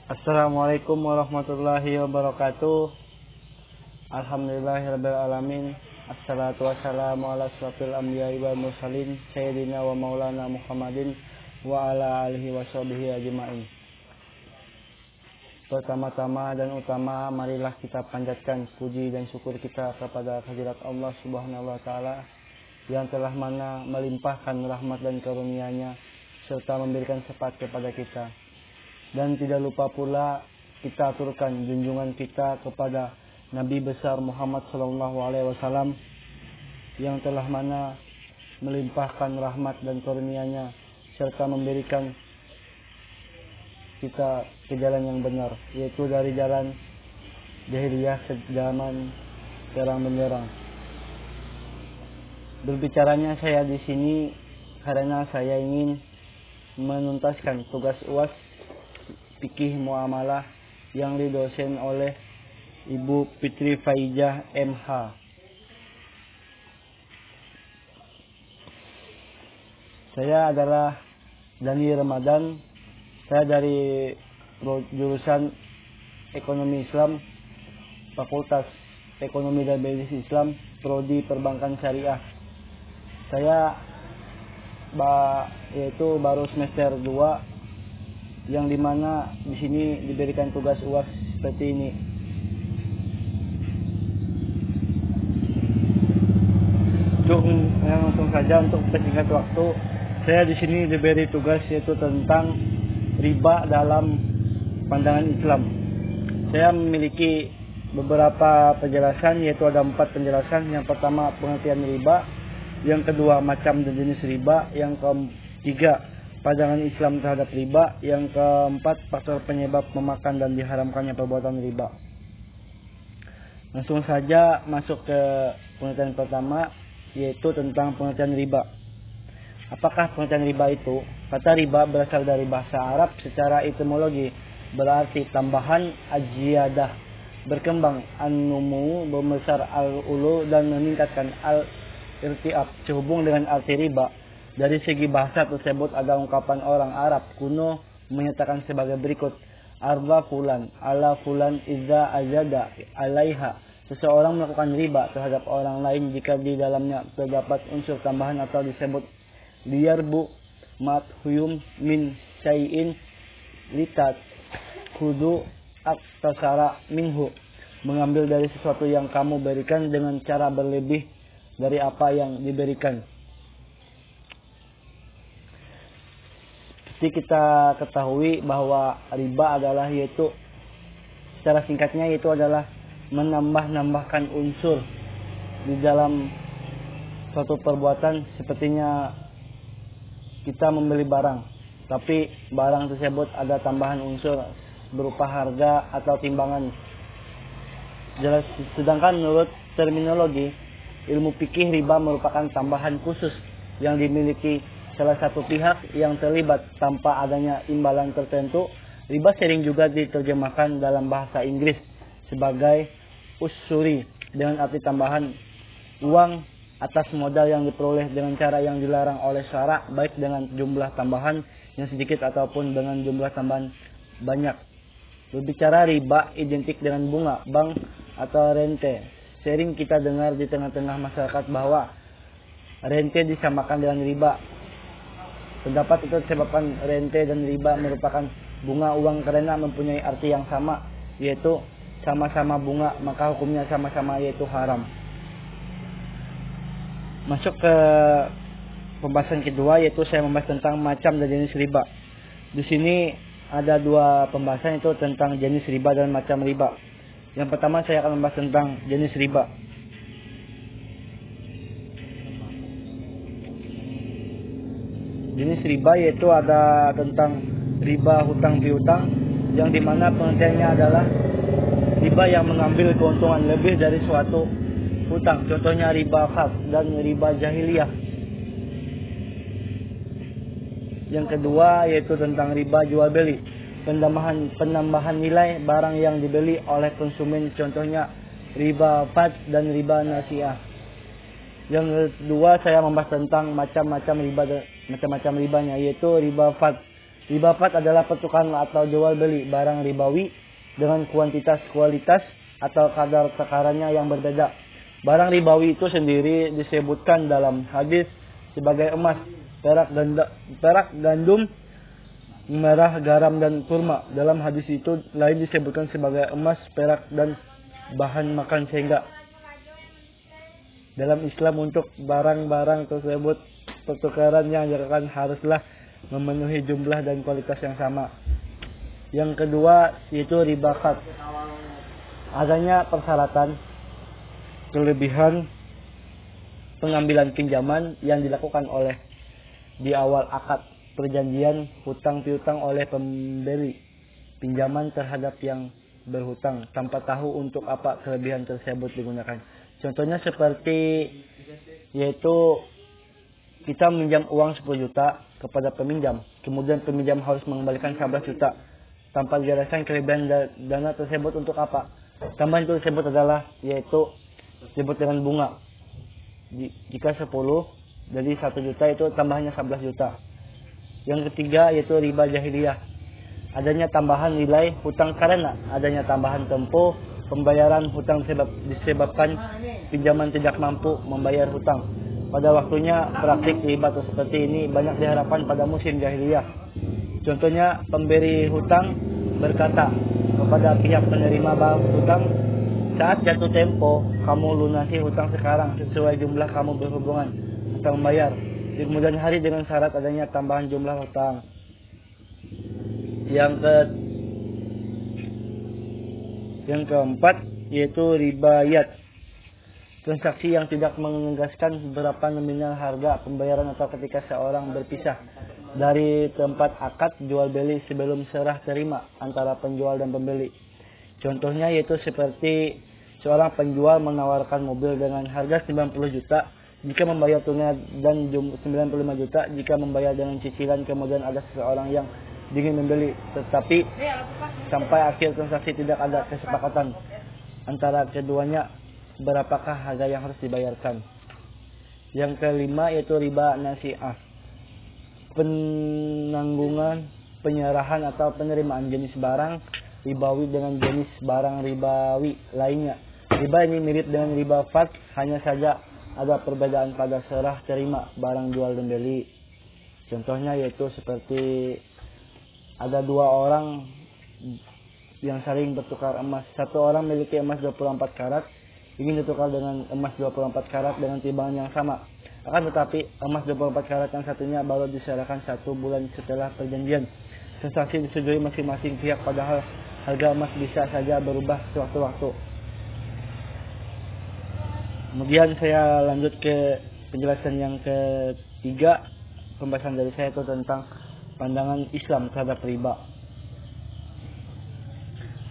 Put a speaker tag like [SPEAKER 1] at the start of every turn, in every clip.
[SPEAKER 1] Assalamualaikum warahmatullahi wabarakatuh. Alhamdulillahirabbil alamin. Assalatu wassalamu ala asyrafil anbiya'i wal mursalin sayyidina wa maulana Muhammadin wa ala alihi washabihi ajma'in. Pertama-tama dan utama, marilah kita panjatkan puji dan syukur kita kepada hadirat Allah Subhanahu wa taala yang telah mana melimpahkan rahmat dan karunia-Nya serta memberikan syafaat kepada kita. Dan tidak lupa pula kita aturkan junjungan kita kepada Nabi besar Muhammad SAW yang telah mana melimpahkan rahmat dan karunia-Nya serta memberikan kita ke jalan yang benar, yaitu dari jalan jahiliyah ke zaman terang benderang. Berbicaranya saya di sini karena saya ingin menuntaskan tugas UAS Fikih Muamalah yang didosen oleh Ibu Fitri Faijah MH. Saya adalah Dani Ramadan. Saya dari jurusan Ekonomi Islam, Fakultas Ekonomi dan Bisnis Islam, Prodi Perbankan Syariah. Saya yaitu baru semester 2, yang dimana di sini diberikan tugas UAS seperti ini. Langsung saja untuk persingkat waktu, saya di sini diberi tugas yaitu tentang riba dalam pandangan Islam. Saya memiliki beberapa penjelasan, yaitu ada 4 penjelasan. Yang pertama, pengertian riba. Yang kedua, macam dan jenis riba. Yang ketiga, pandangan Islam terhadap riba. Yang keempat, faktor penyebab memakan dan diharamkannya perbuatan riba. Langsung saja masuk ke pengertian pertama, yaitu tentang pengertian riba. Apakah pengertian riba itu? Kata riba berasal dari bahasa Arab, secara etimologi berarti tambahan, ajiyadah, berkembang, an-numu, membesar, al-ulu, dan meningkatkan, al-irtiab. Sehubung dengan arti riba, dari segi bahasa tersebut ada ungkapan orang Arab kuno menyatakan sebagai berikut: arba fulan ala fulan idza azada alaiha. Seseorang melakukan riba terhadap orang lain jika di dalamnya terdapat unsur tambahan atau disebut liyarbu mathuyum min syai'in litat kudu aktasara minhu. Mengambil dari sesuatu yang kamu berikan dengan cara berlebih dari apa yang diberikan. Seperti kita ketahui bahwa riba adalah yaitu secara singkatnya yaitu adalah menambahkan unsur di dalam suatu perbuatan. Sepertinya kita membeli barang, tapi barang tersebut ada tambahan unsur berupa harga atau timbangan. Sedangkan menurut terminologi ilmu fikih, riba merupakan tambahan khusus yang dimiliki salah satu pihak yang terlibat tanpa adanya imbalan tertentu. Riba sering juga diterjemahkan dalam bahasa Inggris sebagai usuri dengan arti tambahan uang atas modal yang diperoleh dengan cara yang dilarang oleh syarak, baik dengan jumlah tambahan yang sedikit ataupun dengan jumlah tambahan banyak. Berbicara riba identik dengan bunga, bank atau rente. Sering kita dengar di tengah-tengah masyarakat bahwa rente disamakan dengan riba. Pendapat itu disebabkan rente dan riba merupakan bunga uang karena mempunyai arti yang sama, yaitu sama-sama bunga, maka hukumnya sama-sama, yaitu haram. Masuk ke pembahasan kedua, yaitu saya membahas tentang macam dan jenis riba. Di sini ada 2 pembahasan, itu tentang jenis riba dan macam riba. Yang pertama saya akan membahas tentang jenis riba. Jenis riba yaitu ada tentang riba hutang piutang, yang dimana pengertiannya adalah riba yang mengambil keuntungan lebih dari suatu hutang. Contohnya riba khas dan riba jahiliyah. Yang kedua yaitu tentang riba jual beli, penambahan nilai barang yang dibeli oleh konsumen. Contohnya riba fad dan riba nasiah. Yang kedua saya membahas tentang macam-macam ribanya, yaitu riba fad. Riba 4 adalah pertukaran atau jual beli barang ribawi dengan kuantitas, kualitas, atau kadar takarannya yang berbeda. Barang ribawi itu sendiri disebutkan dalam hadis sebagai emas, perak, gandum, merah, garam, dan kurma. Dalam hadis itu lain disebutkan sebagai emas, perak, dan bahan makan, sehingga dalam Islam untuk barang-barang tersebut pertukaran yang dilakukan haruslah memenuhi jumlah dan kualitas yang sama. Yang kedua yaitu riba qard. Adanya persyaratan kelebihan pengambilan pinjaman yang dilakukan oleh di awal akad perjanjian hutang piutang oleh pemberi pinjaman terhadap yang berhutang tanpa tahu untuk apa kelebihan tersebut digunakan. Contohnya seperti yaitu kita meminjam uang 10 juta kepada peminjam, kemudian peminjam harus mengembalikan 11 juta tanpa dijelaskan kelebihan dana tersebut untuk apa. Tambahan itu tersebut adalah yaitu disebut dengan bunga. Jika 10 jadi 1 juta itu tambahannya 11 juta. Yang ketiga yaitu riba jahiliyah. Adanya tambahan nilai hutang karena adanya tambahan tempo pembayaran hutang disebabkan pinjaman tidak mampu membayar hutang. Pada waktunya praktik riba atau seperti ini banyak diharapkan pada musim jahiliyah. Contohnya pemberi hutang berkata kepada pihak penerima hutang, saat jatuh tempo kamu lunasi hutang sekarang sesuai jumlah kamu berhubungan atau membayar di kemudian hari dengan syarat adanya tambahan jumlah hutang. Yang keempat yaitu ribayat. Transaksi yang tidak menegaskan berapa nominal harga pembayaran atau ketika seorang berpisah dari tempat akad jual beli sebelum serah terima antara penjual dan pembeli. Contohnya yaitu seperti seorang penjual menawarkan mobil dengan harga 90 juta jika membayar tunai dan 95 juta jika membayar dengan cicilan, kemudian ada seseorang yang ingin membeli tetapi sampai akhir transaksi tidak ada kesepakatan antara keduanya berapakah harga yang harus dibayarkan. Yang kelima yaitu riba nasi'ah. Penanggungan, penyerahan atau penerimaan jenis barang ribawi dengan jenis barang ribawi lainnya. Riba ini mirip dengan riba qard, hanya saja ada perbedaan pada serah terima barang jual dan beli. Contohnya yaitu seperti ada dua orang yang saling bertukar emas. Satu orang memiliki emas 24 karat ingin ditukar dengan emas 24 karat dengan timbangan yang sama. Akan tetapi emas 24 karat yang satunya baru diserahkan 1 bulan setelah perjanjian. Transaksi disetujui masing-masing pihak, padahal harga emas bisa saja berubah sewaktu-waktu. Kemudian saya lanjut ke penjelasan yang ketiga. Pembahasan dari saya itu tentang pandangan Islam terhadap riba.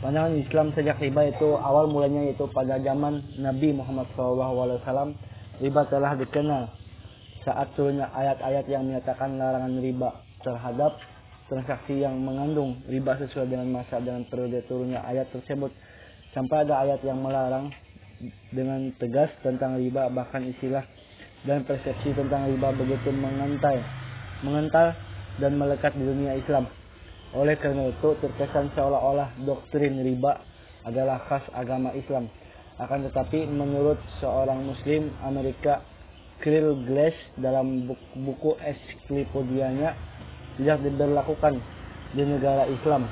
[SPEAKER 1] Pandangan Islam sejak riba itu awal mulanya yaitu pada zaman Nabi Muhammad SAW. Riba telah dikenal saat turunnya ayat-ayat yang menyatakan larangan riba terhadap transaksi yang mengandung riba sesuai dengan masa dan periode turunnya ayat tersebut. Sampai ada ayat yang melarang dengan tegas tentang riba, bahkan istilah dan persepsi tentang riba begitu mengental dan melekat di dunia Islam. Oleh karena itu terkesan seolah-olah doktrin riba adalah khas agama Islam. Akan tetapi menurut seorang Muslim Amerika, Cyril Glass, dalam buku ensiklopedianya tidak diberlakukan di negara Islam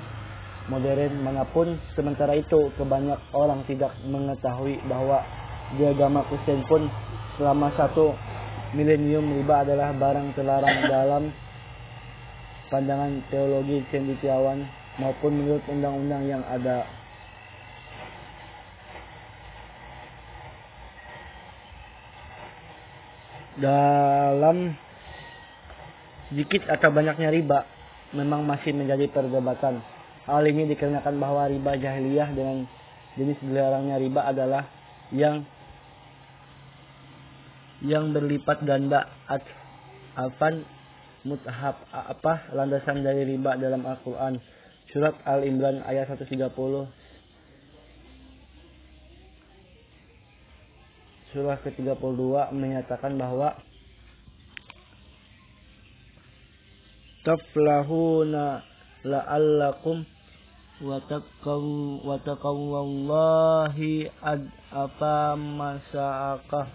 [SPEAKER 1] modern manapun. Sementara itu kebanyak orang tidak mengetahui bahwa di agama Kristen pun selama 1 milenium riba adalah barang terlarang dalam pandangan teologi cendekiawan maupun menurut undang-undang yang ada. Dalam sedikit atau banyaknya riba memang masih menjadi perdebatan. Hal ini dikarenakan bahwa riba jahiliyah dengan jenis dilarangnya riba adalah yang berlipat ganda alfan mutahab landasan dari riba dalam Al-Quran. Surat Al-Imran ayat 130. Surah ke-32 menyatakan bahwa taflahuna la'allakum wa taqawallahi apa masa'akah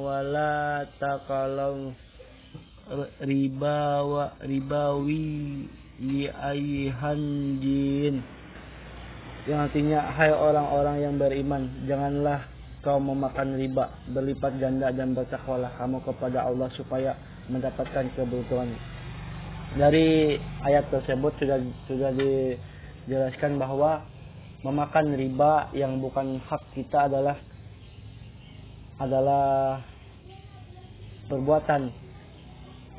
[SPEAKER 1] wala takalau ribawi li ayhan jin, yang artinya hai orang-orang yang beriman, janganlah kau memakan riba, berlipat ganda dan bertakwalah kamu kepada Allah supaya mendapatkan keberuntungan. Dari ayat tersebut sudah dijelaskan bahwa memakan riba yang bukan hak kita adalah perbuatan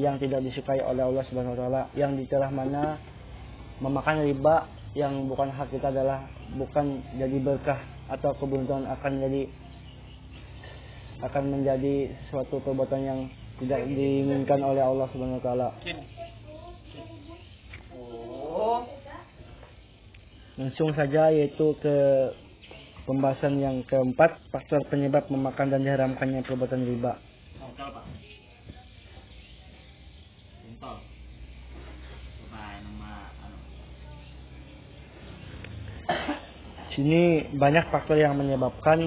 [SPEAKER 1] yang tidak disukai oleh Allah Subhanahu wa taala, yang ditelah mana memakan riba yang bukan hak kita adalah bukan jadi berkah atau keberuntungan, akan menjadi suatu perbuatan yang tidak diinginkan oleh Allah Subhanahu wa taala. Langsung saja yaitu ke pembahasan yang keempat, faktor penyebab memakan dan diharamkannya perbuatan riba. Sini banyak faktor yang menyebabkan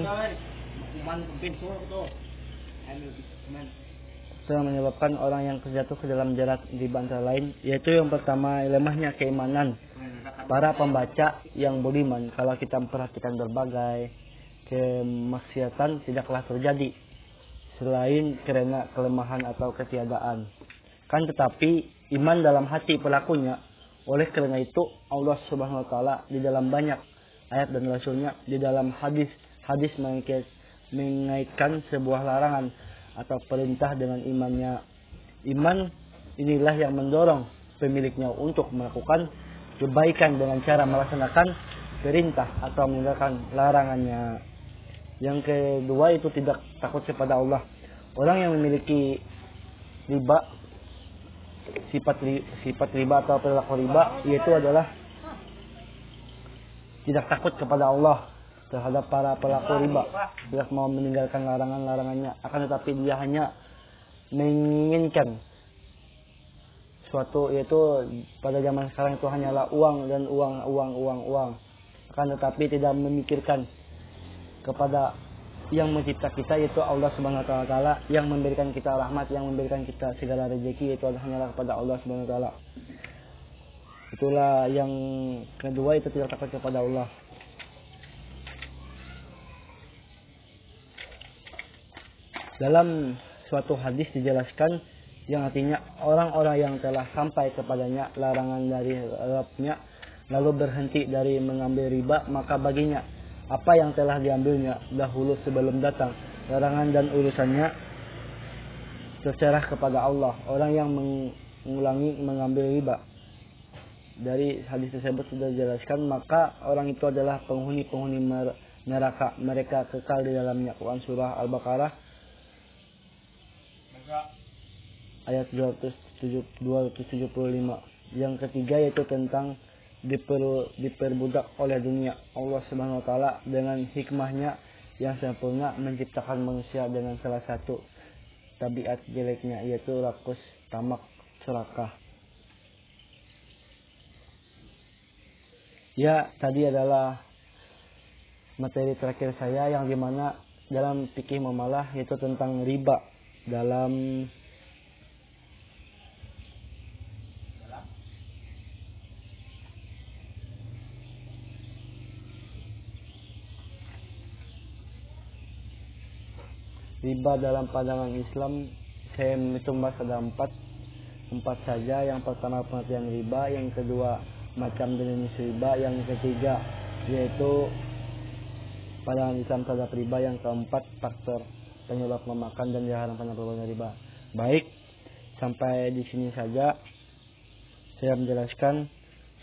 [SPEAKER 1] orang yang terjatuh ke dalam jerat riba, antara lain yaitu yang pertama, lemahnya keimanan para pembaca yang beriman. Kalau kita memperhatikan berbagai kemaksiatan tidaklah terjadi selain karena kelemahan atau ketiadaan, kan tetapi iman dalam hati pelakunya. Oleh karena itu Allah Subhanahu wa taala di dalam banyak ayat dan rasulnya, di dalam hadis mengaitkan sebuah larangan atau perintah dengan imannya. Iman inilah yang mendorong pemiliknya untuk melakukan kebaikan dengan cara melaksanakan perintah atau meninggalkan larangannya. Yang kedua itu tidak takut kepada Allah. Orang yang memiliki riba, sifat riba atau perilaku riba, yaitu adalah tidak takut kepada Allah terhadap para pelaku riba, tidak mau meninggalkan larangan-larangannya, akan tetapi dia hanya menginginkan suatu, yaitu pada zaman sekarang itu hanyalah uang dan uang, akan tetapi tidak memikirkan kepada yang mencipta kita, yaitu Allah Subhanahu wa taala, yang memberikan kita rahmat, yang memberikan kita segala rezeki, itu hanyalah kepada Allah Subhanahu wa taala. Itulah yang kedua, itu tidak takut kepada Allah. Dalam suatu hadis dijelaskan yang artinya orang-orang yang telah sampai kepadanya larangan dari Rabbnya lalu berhenti dari mengambil riba, maka baginya apa yang telah diambilnya dahulu sebelum datang larangan dan urusannya terserah kepada Allah. Orang yang mengulangi mengambil riba, dari hadis tersebut sudah dijelaskan, maka orang itu adalah penghuni neraka, mereka kekal di dalamnya. Quran surah Al-Baqarah ayat 275. Yang ketiga yaitu tentang diperbudak oleh dunia. Allah Subhanahu wa taala dengan hikmahnya yang sempurna menciptakan manusia dengan salah satu tabiat jeleknya, yaitu rakus, tamak, serakah. Ya, tadi adalah materi terakhir saya yang dimana dalam fikih muamalah, yaitu tentang riba. Dalam riba dalam pandangan Islam, saya membahas ada empat saja. Yang pertama pengertian riba, yang kedua macam jenis riba, yang ketiga yaitu pandangan Islam terhadap riba, yang keempat faktor penyebab memakan dan diharamkannya perbuatan riba. Baik, sampai di sini saja saya menjelaskan.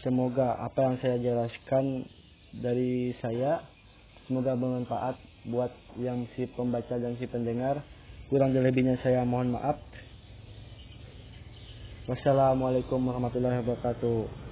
[SPEAKER 1] Semoga apa yang saya jelaskan dari saya semoga bermanfaat buat yang si pembaca dan si pendengar. Kurang lebihnya saya mohon maaf. Wassalamualaikum warahmatullahi wabarakatuh.